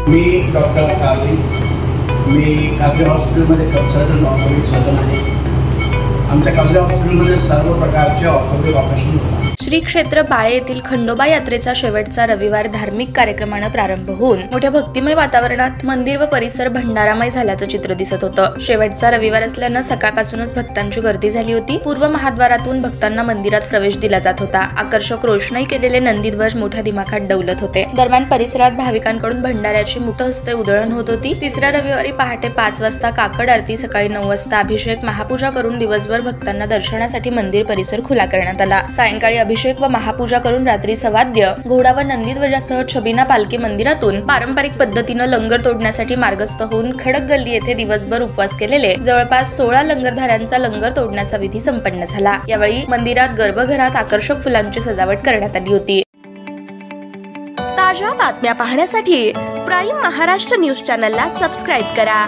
मी doctor Qadri, मी कादरी हॉस्पिटलमध्ये consultant orthopaedic surgeon आहे। आमच्या कादरी हॉस्पिटलमध्ये सर्व प्रकारचे ऑर्थोपेडिक ऑपरेशन होतात। श्री क्षेत्र बाळे येथील खंडोबा यात्रेचा शेवटचा रविवार धार्मिक कार्यक्रमाने प्रारंभ होऊन मोठ्या भक्तिमय वातावरणात मंदिर व परिसर भंडारामय झाल्याचं चित्र दिसत होतं। शेवटचा रविवार असल्यानं सकाळपासूनच भक्तांची गर्दी झाली होती। पूर्व महाद्वारातून भक्तांना मंदिरात प्रवेश दिला जात होता। आकर्षक रोषणाई केलेले नंदीध्वज मोठ्या दिमाखात डौलत होते। दरम्यान परिसरात भाविकांकडून भंडाऱ्याची मुठहस्ते उधळण होत होती। तिसऱ्या रविवारी पहाटे 5 वाजता काकड आरती, सकाळी 9 वाजता अभिषेक, महापूजा करून दिवसभर भक्तांना दर्शनासाठी मंदिर परिसर खुला करण्यात आला। सायंकाळी अभिषेक व महापूजा करून रात्री सवाद्य, घोडा व नंदीध्वजासह छबिना पालखी मंदिरातून पारंपरिक पद्धतीने लंगर तोडण्यासाठी मार्गस्थ होऊन खडक गल्ली येथे दिवसभर उपवास केलेले जवळपास 16 लंगरधाऱ्यांचा लंगर तोडण्याचा विधी संपन्न झाला। यावेळी मंदिरात गर्भगृहात आकर्षक फुलांची सजावट करण्यात आली होती। ताज्या बातम्या पाहण्यासाठी प्राईम महाराष्ट्र न्यूज चॅनलला सबस्क्राईब करा।